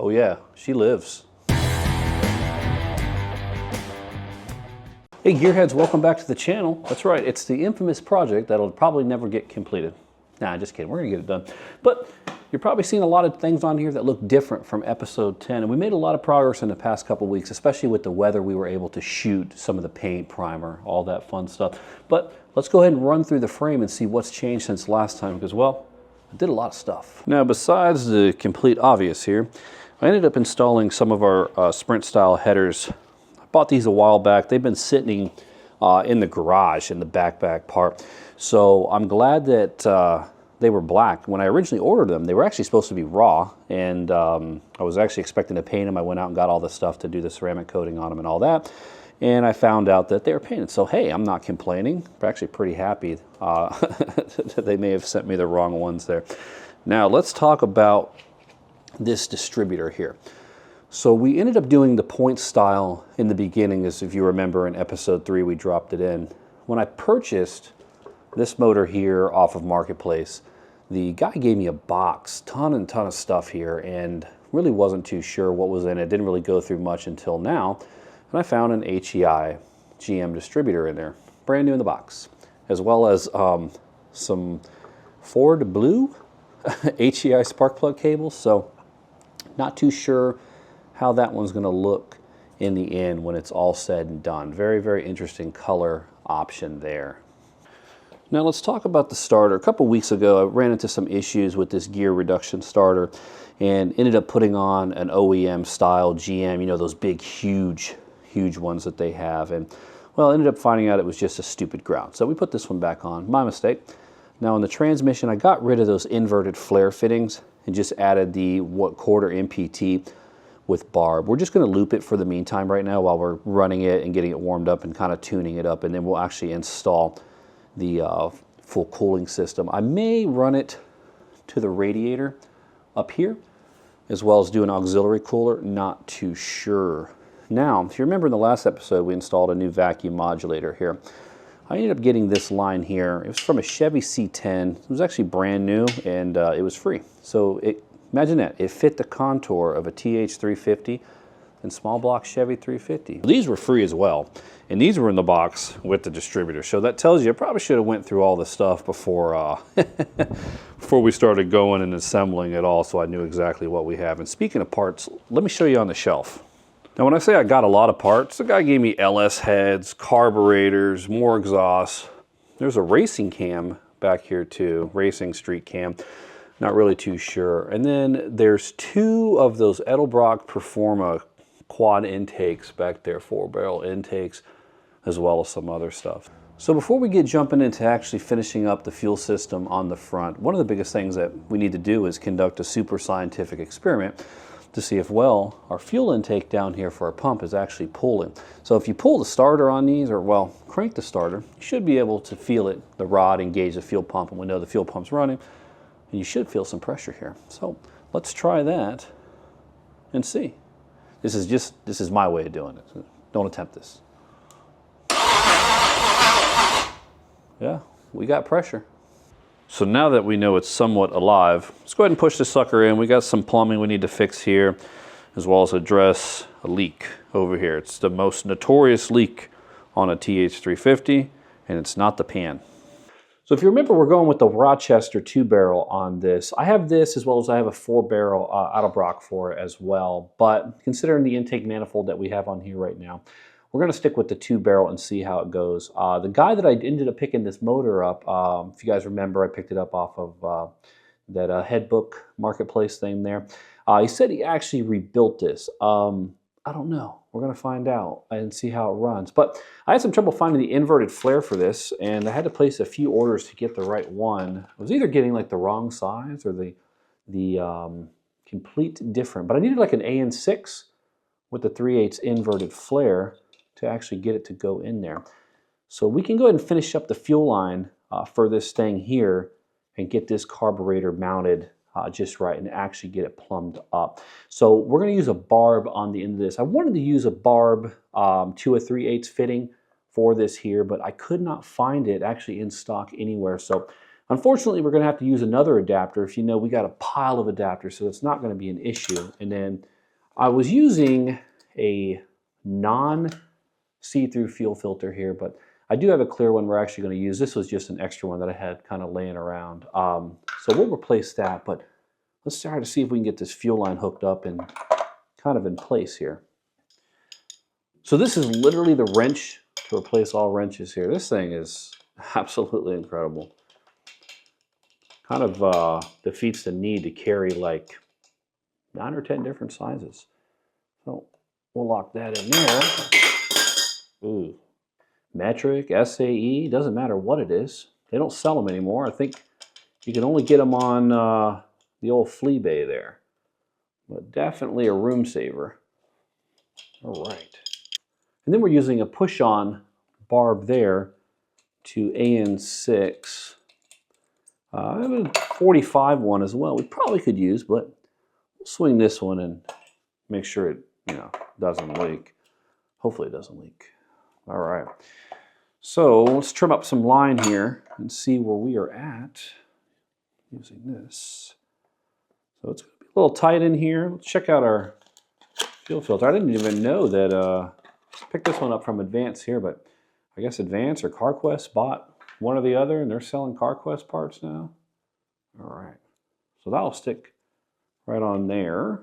Oh yeah, she lives. Hey gearheads, welcome back to the channel. That's right, it's the infamous project that'll probably never get completed. Nah, just kidding, we're gonna get it done. But you're probably seeing a lot of things on here that look different from episode 10, and we made a lot of progress in the past couple weeks, especially with the weather. We were able to shoot some of the paint, primer, all that fun stuff. But let's go ahead and run through the frame and see what's changed since last time, because, well, I did a lot of stuff. Now, besides the complete obvious here, I ended up installing some of our Sprint style headers. I bought these a while back. They've been sitting in the garage in the back part. So I'm glad that they were black. When I originally ordered them, they were actually supposed to be raw, and I was actually expecting to paint them. I went out and got all the stuff to do the ceramic coating on them and all that, and I found out that they were painted. So hey, I'm not complaining. I'm actually pretty happy that they may have sent me the wrong ones there. Now let's talk about this distributor here. So we ended up doing the point style in the beginning, as if you remember in episode 3 we dropped it in. When I purchased this motor here off of Marketplace, the guy gave me a box, ton of stuff here, and really wasn't too sure what was in it. Didn't really go through much until now, and I found an HEI GM distributor in there, brand new in the box, as well as some Ford Blue HEI spark plug cables. So not too sure how that one's going to look in the end when it's all said and done. Very interesting color option there. Now let's talk about the starter. A couple weeks ago I ran into some issues with this gear reduction starter and ended up putting on an OEM style GM, you know, those big huge ones that they have, and well, ended up finding out it was just a stupid ground. So we put this one back on, my mistake. Now in the transmission I got rid of those inverted flare fittings and just added the quarter MPT with barb. We're just going to loop it for the meantime right now while we're running it and getting it warmed up and kind of tuning it up, and then we'll actually install the full cooling system. I may run it to the radiator up here as well as do an auxiliary cooler, not too sure. Now, if you remember in the last episode we installed a new vacuum modulator here. I ended up getting this line here. It was from a Chevy C10. It was actually brand new, and it was free. So imagine that, it fit the contour of a TH350 and Small Block Chevy 350. These were free as well, and these were in the box with the distributor. So that tells you I probably should have went through all this stuff before before we started going and assembling it all, so I knew exactly what we have. And speaking of parts, let me show you on the shelf. Now when I say I got a lot of parts, the guy gave me LS heads, carburetors, more exhausts. There's a racing cam back here too, racing street cam. Not really too sure. And then there's 2 of those Edelbrock Performa quad intakes back there, 4-barrel intakes, as well as some other stuff. So before we get jumping into actually finishing up the fuel system on the front, one of the biggest things that we need to do is conduct a super scientific experiment to see if, well, our fuel intake down here for our pump is actually pulling. So if you pull the starter on these, or well, crank the starter, you should be able to feel it, the rod engage the fuel pump, and we know the fuel pump's running, and you should feel some pressure here. So let's try that and see. This is my way of doing it. Don't attempt this. Yeah, we got pressure. So now that we know it's somewhat alive, let's go ahead and push this sucker in. We got some plumbing we need to fix here, as well as address a leak over here. It's the most notorious leak on a TH350, and it's not the pan. So if you remember, we're going with the Rochester 2-barrel on this. I have this as well as I have a 4-barrel Edelbrock for it as well. But considering the intake manifold that we have on here right now, we're going to stick with the 2-barrel and see how it goes. The guy that I ended up picking this motor up, if you guys remember, I picked it up off of that Headbook Marketplace thing there. He said he actually rebuilt this. I don't know. We're going to find out and see how it runs. But I had some trouble finding the inverted flare for this, and I had to place a few orders to get the right one. I was either getting like the wrong size or the complete different. But I needed like an AN6 with the 3/8 inverted flare to actually get it to go in there. So we can go ahead and finish up the fuel line for this thing here and get this carburetor mounted just right and actually get it plumbed up. So we're going to use a barb on the end of this. I wanted to use a barb to a 3/8 fitting for this here, but I could not find it actually in stock anywhere. So unfortunately, we're going to have to use another adapter. If you know, we got a pile of adapters, so it's not going to be an issue. And then I was using a non-see-through fuel filter here, but I do have a clear one we're actually going to use. This was just an extra one that I had kind of laying around. So we'll replace that, but let's try to see if we can get this fuel line hooked up and kind of in place here. So this is literally the wrench to replace all wrenches here. This thing is absolutely incredible. Kind of defeats the need to carry like 9 or 10 different sizes. So we'll lock that in there. Ooh. Metric, SAE, doesn't matter what it is. They don't sell them anymore. I think you can only get them on the old flea bay there. But definitely a room saver. All right. And then we're using a push-on barb there to AN6. I have a 45 one as well. We probably could use, but we'll swing this one and make sure it, doesn't leak. Hopefully it doesn't leak. All right. So let's trim up some line here and see where we are at using this. So it's going to be a little tight in here. Let's check out our fuel filter. I didn't even know that. Picked this one up from Advance here, but I guess Advance or CarQuest bought one or the other, and they're selling CarQuest parts now. All right. So that'll stick right on there.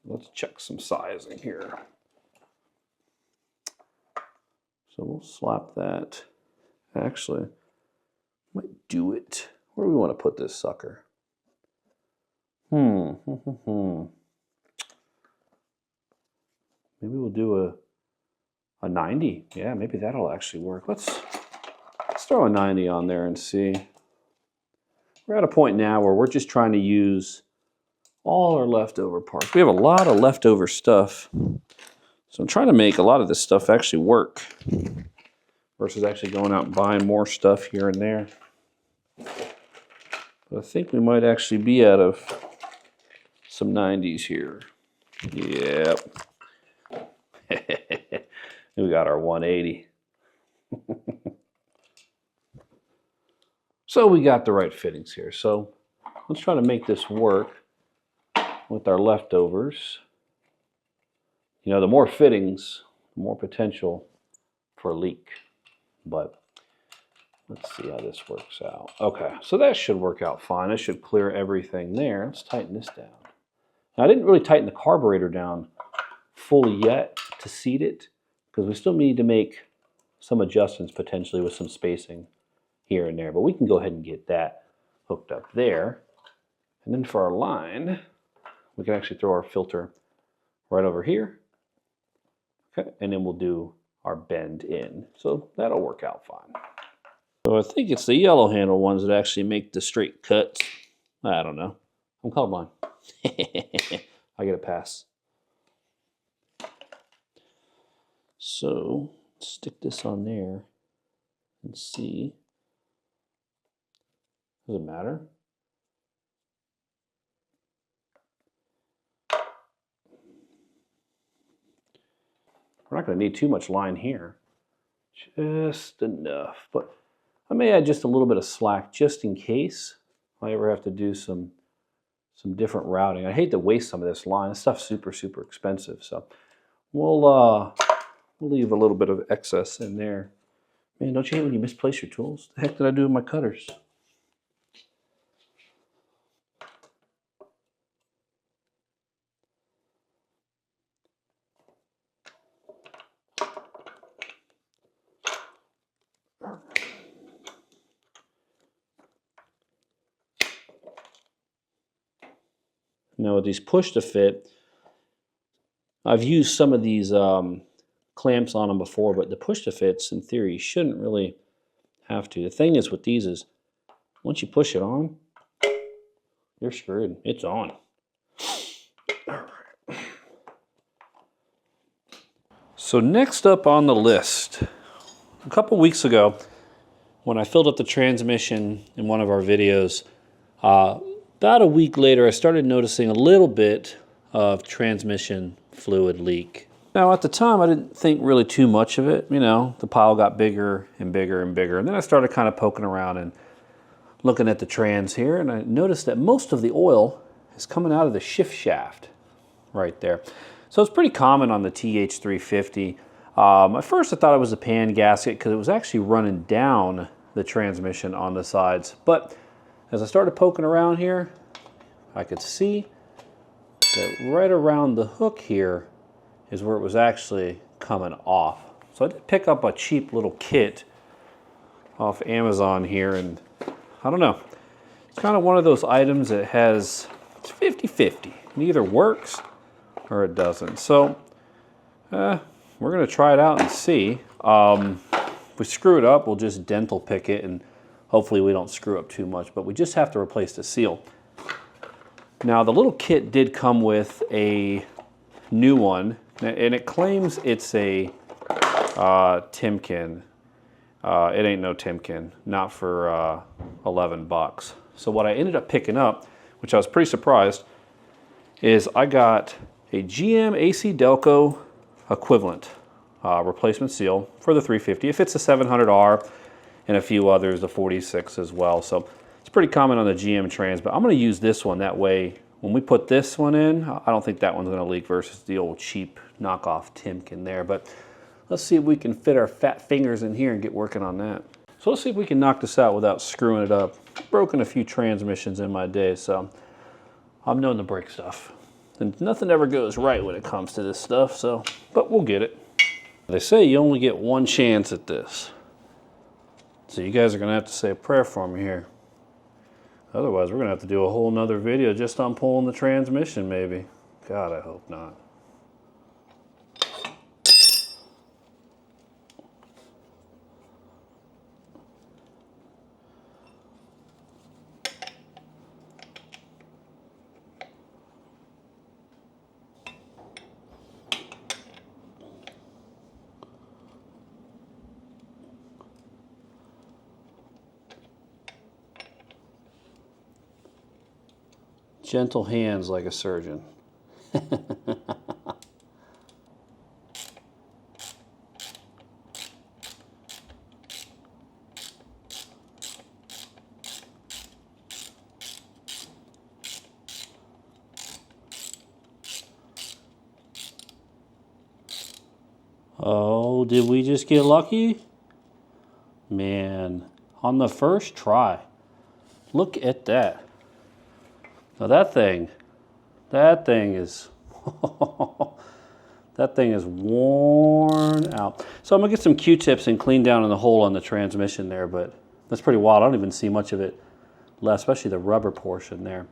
Let's check some sizing here. So we'll slap that. Actually, might do it. Where do we want to put this sucker? Maybe we'll do a 90. Yeah, maybe that'll actually work. Let's throw a 90 on there and see. We're at a point now where we're just trying to use all our leftover parts. We have a lot of leftover stuff. So I'm trying to make a lot of this stuff actually work versus actually going out and buying more stuff here and there. But I think we might actually be out of some 90s here. Yep. We got our 180. So we got the right fittings here. So let's try to make this work with our leftovers. The more fittings, the more potential for a leak. But let's see how this works out. Okay, so that should work out fine. I should clear everything there. Let's tighten this down. Now, I didn't really tighten the carburetor down fully yet to seat it, because we still need to make some adjustments potentially with some spacing here and there. But we can go ahead and get that hooked up there. And then for our line, we can actually throw our filter right over here. Okay, and then we'll do our bend in. So that'll work out fine. So I think it's the yellow handle ones that actually make the straight cuts. I don't know. I'm colorblind. I get a pass. So stick this on there and see. Does it matter? We're not going to need too much line here. Just enough. But I may add just a little bit of slack just in case I ever have to do some different routing. I hate to waste some of this line. This stuff's super, super expensive. So we'll leave a little bit of excess in there. Man, don't you hate when you misplace your tools? The heck did I do with my cutters? Now with these push to fit, I've used some of these clamps on them before, but the push to fits in theory shouldn't really have to. The thing is with these is once you push it on, you're screwed. It's on. All right. So next up on the list, a couple weeks ago when I filled up the transmission in one of our videos, about a week later, I started noticing a little bit of transmission fluid leak. Now, at the time, I didn't think really too much of it. The pile got bigger and bigger and bigger. And then I started kind of poking around and looking at the trans here, and I noticed that most of the oil is coming out of the shift shaft. right there. So it's pretty common on the TH350. At first I thought it was a pan gasket because it was actually running down the transmission on the sides. But as I started poking around here, I could see that right around the hook here is where it was actually coming off. So I did pick up a cheap little kit off Amazon here, and I don't know. It's kind of one of those items that has, it's 50-50. It either works or it doesn't. So we're gonna try it out and see. If we screw it up, we'll just dental pick it, and hopefully we don't screw up too much, but we just have to replace the seal. Now the little kit did come with a new one, and it claims it's a Timken. It ain't no Timken, not for 11 bucks. So what I ended up picking up, which I was pretty surprised, is I got a GM AC Delco equivalent replacement seal for the 350. It fits the 700R and a few others, the 46 as well. So it's pretty common on the GM trans, but I'm gonna use this one. That way, when we put this one in, I don't think that one's gonna leak versus the old cheap knockoff Timken there. But let's see if we can fit our fat fingers in here and get working on that. So let's see if we can knock this out without screwing it up. Broken a few transmissions in my day, so I'm known to break stuff. And nothing ever goes right when it comes to this stuff, so, but we'll get it. They say you only get one chance at this. So you guys are gonna have to say a prayer for me here. Otherwise, we're gonna have to do a whole nother video just on pulling the transmission, maybe. God, I hope not. Gentle hands like a surgeon. Oh, did we just get lucky? Man, on the first try. Look at that. Now that thing is, that thing is worn out. So I'm gonna get some Q-tips and clean down in the hole on the transmission there, but that's pretty wild. I don't even see much of it left, especially the rubber portion there.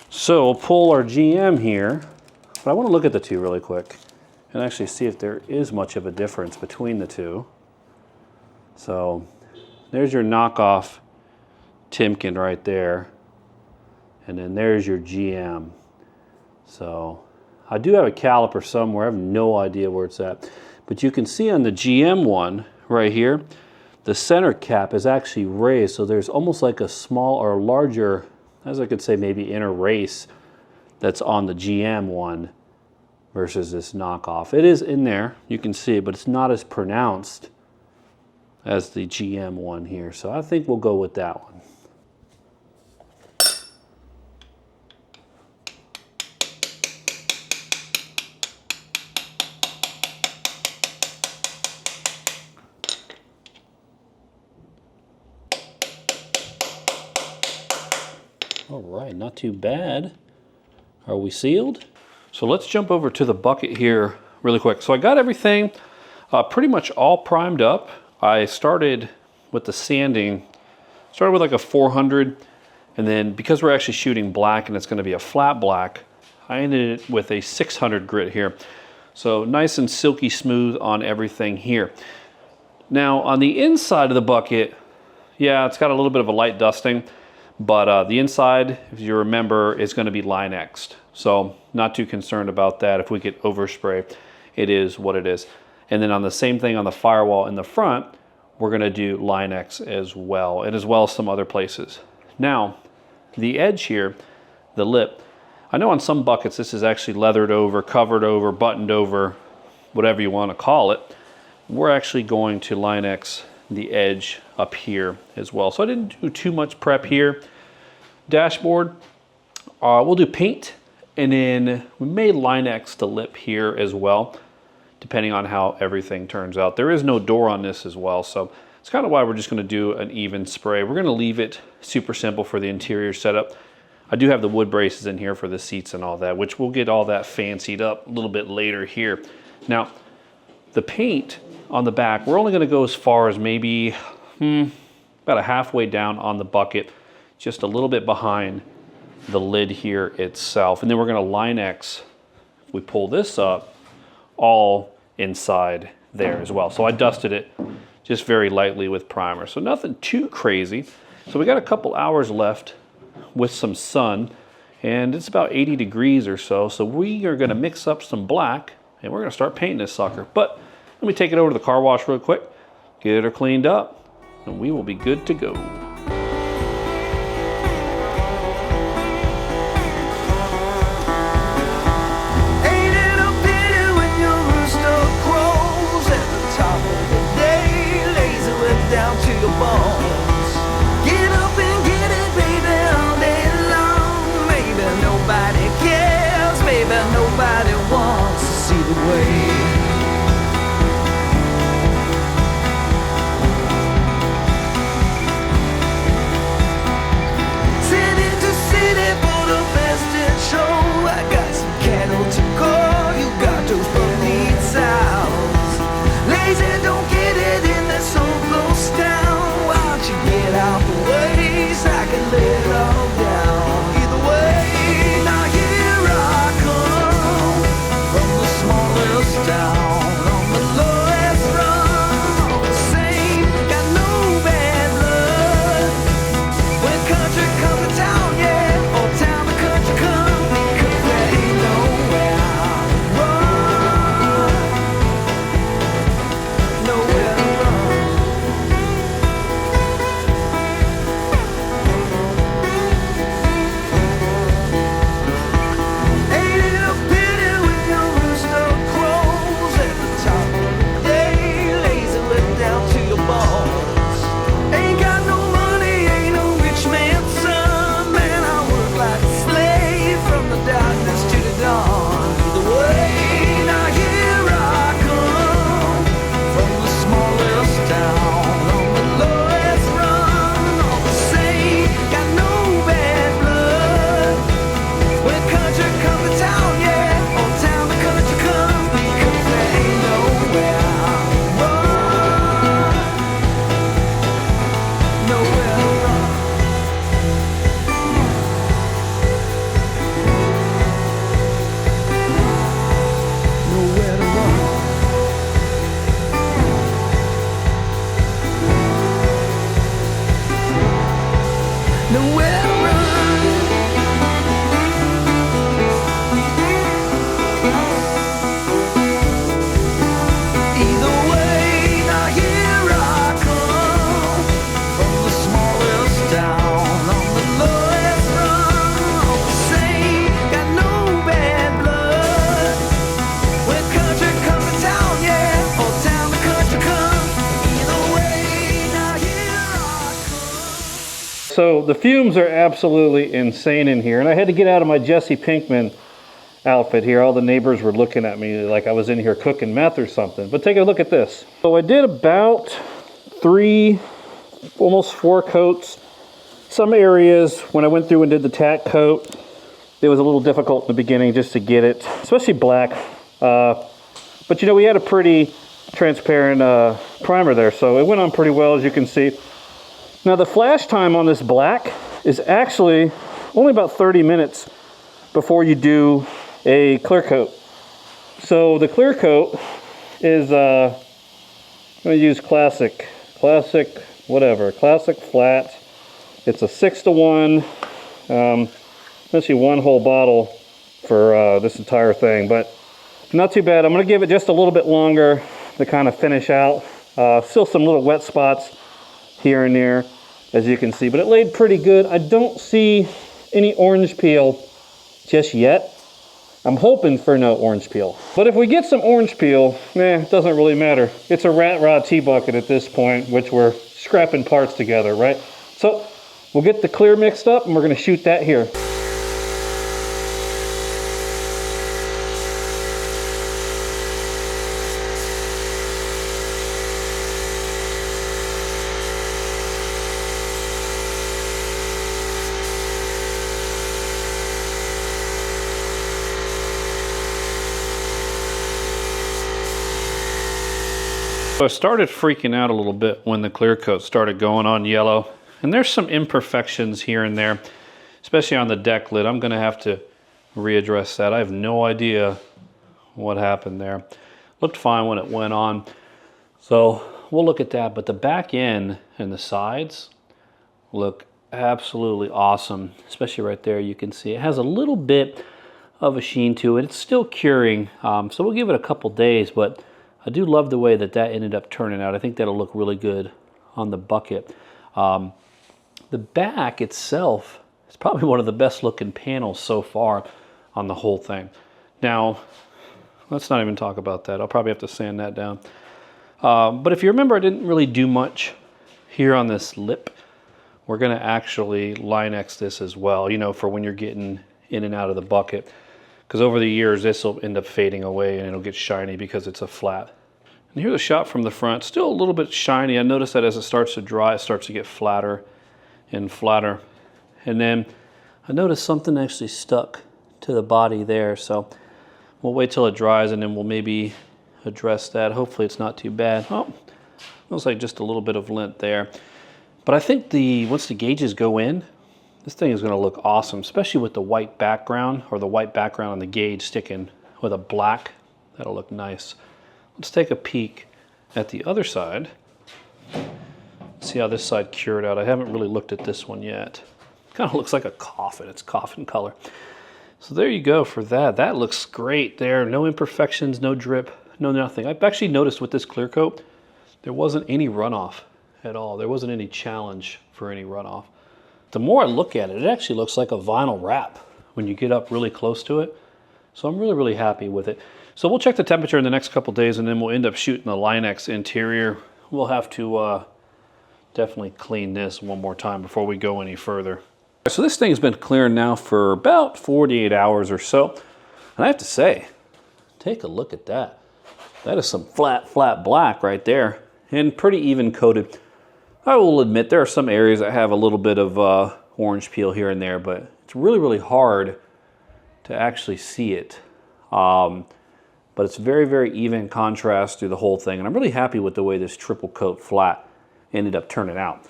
So we'll pull our GM here, but I wanna look at the two really quick and actually see if there is much of a difference between the two. So there's your knockoff Timken right there. And then there's your GM. So I do have a caliper somewhere. I have no idea where it's at. But you can see on the GM one right here, the center cap is actually raised. So there's almost like a small or larger, as I could say, maybe inner race that's on the GM one versus this knockoff. It is in there, you can see it, but it's not as pronounced as the GM one here. So I think we'll go with that one. All right, not too bad. Are we sealed? So let's jump over to the bucket here really quick. So I got everything pretty much all primed up. I started with the sanding, started with like a 400, and then because we're actually shooting black and it's gonna be a flat black, I ended it with a 600 grit here. So nice and silky smooth on everything here. Now on the inside of the bucket, yeah, it's got a little bit of a light dusting, but the inside, if you remember, is going to be Line-X'd. So not too concerned about that. If we get overspray, it is what it is. And then on the same thing on the firewall in the front, we're going to do Line-X as well, and as well as some other places. Now, the edge here, the lip, I know on some buckets this is actually leathered over, covered over, buttoned over, whatever you want to call it. We're actually going to Line-X the edge up here as well. So I didn't do too much prep here. Dashboard, we'll do paint And then we may Line-X the lip here as well, depending on how everything turns out. There is no door on this as well, so it's kind of why we're just going to do an even spray. We're going to leave it super simple for the interior setup. I do have the wood braces in here for the seats and all that, which we'll get all that fancied up a little bit later here. Now, the paint on the back, we're only going to go as far as maybe about a halfway down on the bucket, just a little bit behind the lid here itself. And then we're going to Line-X, if we pull this up, all inside there as well. So I dusted it just very lightly with primer. So nothing too crazy. So we got a couple hours left with some sun, and it's about 80 degrees or so. So we are going to mix up some black, and we're going to start painting this sucker. But let me take it over to the car wash real quick, get her cleaned up, and we will be good to go. Down to your bones. Get up and get it, baby, all day long. Maybe nobody cares, maybe nobody wants to see the way. City to city for the best in show. I got some cattle to go, you got those bunny sounds. Lazy, don't get it in that so close down. Why don't you get out the way so I can lay it all down? Either way, now here I come from the smallest town on the lowest rung. All the same, got no bad blood. When country come to town, yeah, or town to country come, because there ain't nowhere to run, nowhere to run. Ain't it a pity when your rooster crows at the top of the day, lazy let down to your bones? Ain't got no money, ain't no rich man's son. Man, I work like a slave from the darkness to the dawn. Either way, now here I come from the smallest town on the lowest run. All the same, got no bad blood. When country come to town, yeah, or town to country come, because there ain't nowhere to run, nowhere to run. Nowhere to run. Nowhere to run. Either way, now here I come from the smallest town on the lowest run. All the same, got no bad blood. When country come to town, yeah, or town to country come. Either way, now here I come. So the fumes are absolutely insane in here, and I had to get out of my Jesse Pinkman outfit here. All the neighbors were looking at me like I was in here cooking meth or something. But take a look at this. So I did about 3, almost 4 coats. Some areas, when I went through and did the tack coat, it was a little difficult in the beginning just to get it, especially black. But you know, we had a pretty transparent primer there, so it went on pretty well, as you can see. Now the flash time on this black is actually only about 30 minutes before you do a clear coat. So the clear coat is, I'm going to use classic flat. It's a 6-to-1, essentially 1 whole bottle for this entire thing, but not too bad. I'm going to give it just a little bit longer to kind of finish out. Still some little wet spots here and there, as you can see, but it laid pretty good. I don't see any orange peel just yet. I'm hoping for no orange peel. But if we get some orange peel, it doesn't really matter. It's a rat rod T-bucket at this point, which we're scrapping parts together, right? So we'll get the clear mixed up and we're gonna shoot that here. So I started freaking out a little bit when the clear coat started going on yellow. And there's some imperfections here and there, especially on the deck lid. I'm gonna have to readdress that. I have no idea what happened there. Looked fine when it went on. So we'll look at that, but the back end and the sides look absolutely awesome, especially right there. You can see it has a little bit of a sheen to it. It's still curing, so we'll give it a couple days, but I do love the way that that ended up turning out. I think that'll look really good on the bucket. The back itself is probably one of the best looking panels so far on the whole thing. Now, let's not even talk about that. I'll probably have to sand that down. But if you remember, I didn't really do much here on this lip. We're gonna actually Line-X this as well, you know, for when you're getting in and out of the bucket. Because over the years, this will end up fading away and it'll get shiny because it's a flat. And here's a shot from the front. Still a little bit shiny. I noticed that as it starts to dry, it starts to get flatter and flatter. And then I noticed something actually stuck to the body there. So we'll wait till it dries and then we'll maybe address that. Hopefully it's not too bad. Oh, looks like just a little bit of lint there. But I think once the gauges go in, this thing is going to look awesome, especially with the white background, or the white background on the gauge sticking with a black. That'll look nice. Let's take a peek at the other side. See how this side cured out. I haven't really looked at this one yet. Kind of looks like a coffin. It's coffin color. So there you go for that. That looks great there. No imperfections, no drip, no nothing. I've actually noticed with this clear coat, there wasn't any runoff at all. There wasn't any challenge for any runoff. The more I look at it, it actually looks like a vinyl wrap when you get up really close to it. So I'm really, really happy with it. So we'll check the temperature in the next couple days and then we'll end up shooting the Line-X interior. We'll have to definitely clean this one more time before we go any further. So this thing's been clearing now for about 48 hours or so. And I have to say, take a look at that. That is some flat black right there and pretty even coated. I will admit there are some areas that have a little bit of orange peel here and there, but it's really, really hard to actually see it. But it's very, very even contrast through the whole thing. And I'm really happy with the way this triple coat flat ended up turning out.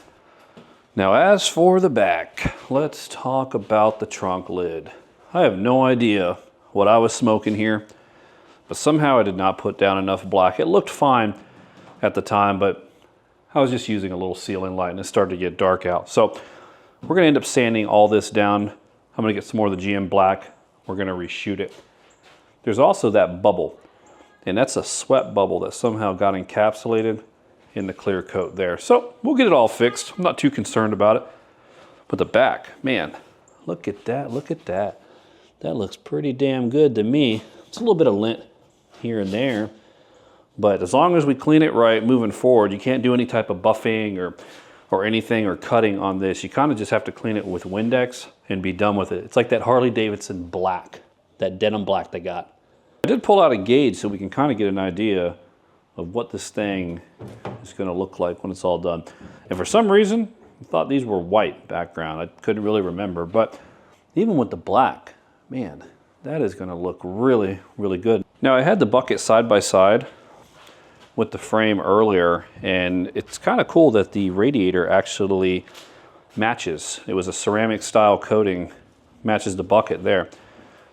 Now, as for the back, let's talk about the trunk lid. I have no idea what I was smoking here, but somehow I did not put down enough black. It looked fine at the time, but I was just using a little ceiling light and it started to get dark out. So we're gonna end up sanding all this down. I'm gonna get some more of the GM black. We're gonna reshoot it. There's also that bubble, and that's a sweat bubble that somehow got encapsulated in the clear coat there. So we'll get it all fixed. I'm not too concerned about it. But the back, man, look at that, look at that. That looks pretty damn good to me. It's a little bit of lint here and there, but as long as we clean it right moving forward, you can't do any type of buffing or anything or cutting on this. You kind of just have to clean it with Windex and be done with it. It's like that Harley Davidson black, that denim black they got. I did pull out a gauge so we can kind of get an idea of what this thing is going to look like when it's all done. And for some reason, I thought these were white background. I couldn't really remember, but even with the black, man, that is going to look really, really good. Now, I had the bucket side by side with the frame earlier, and it's kind of cool that the radiator actually matches. It was a ceramic style coating, matches the bucket there.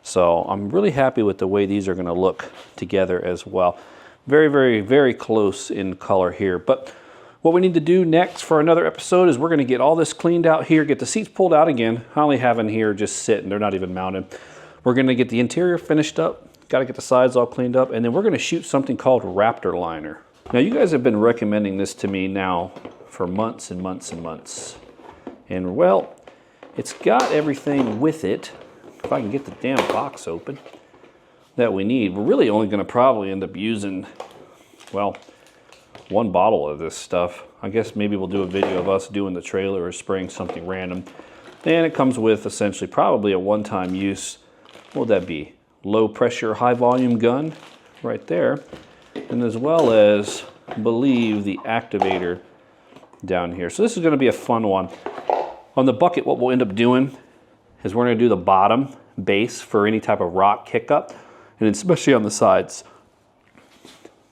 So I'm really happy with the way these are going to look together as well. Very, very, very close in color here. But what we need to do next for another episode is we're going to get all this cleaned out here, get the seats pulled out again. I only have in here just sitting, they're not even mounted. We're going to get the interior finished up, got to get the sides all cleaned up, and then we're going to shoot something called Raptor liner. Now, you guys have been recommending this to me now for months and months and months. And well, it's got everything with it, if I can get the damn box open, that we need. We're really only going to probably end up using, well, one bottle of this stuff. I guess maybe we'll do a video of us doing the trailer or spraying something random. And it comes with essentially probably a one-time use. What would that be? Low pressure, high volume gun right there. And as well as, I believe, the activator down here. So this is going to be a fun one. On the bucket, what we'll end up doing is we're going to do the bottom base for any type of rock kick up, and especially on the sides.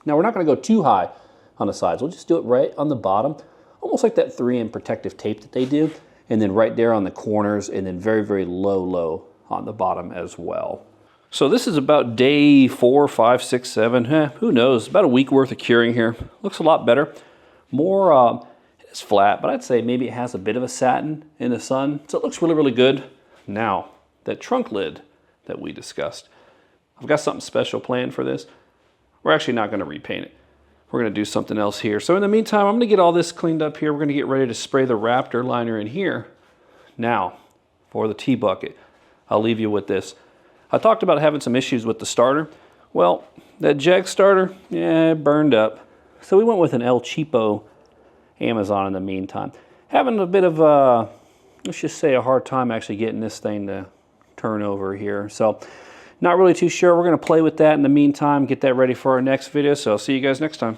Now, we're not going to go too high on the sides. We'll just do it right on the bottom, almost like that 3M protective tape that they do, and then right there on the corners, and then very, very low on the bottom as well. So this is about day 4, 5, 6, 7, who knows, about a week worth of curing here. Looks a lot better. More, it's flat, but I'd say maybe it has a bit of a satin in the sun, so it looks really, really good. Now, that trunk lid that we discussed, I've got something special planned for this. We're actually not gonna repaint it. We're gonna do something else here. So in the meantime, I'm gonna get all this cleaned up here. We're gonna get ready to spray the Raptor liner in here. Now, for the T-bucket, I'll leave you with this. I talked about having some issues with the starter. Well, that Jag starter, yeah, it burned up. So we went with an El Cheapo Amazon in the meantime. Having a bit of, let's just say, a hard time actually getting this thing to turn over here. So not really too sure. We're going to play with that in the meantime, get that ready for our next video. So I'll see you guys next time.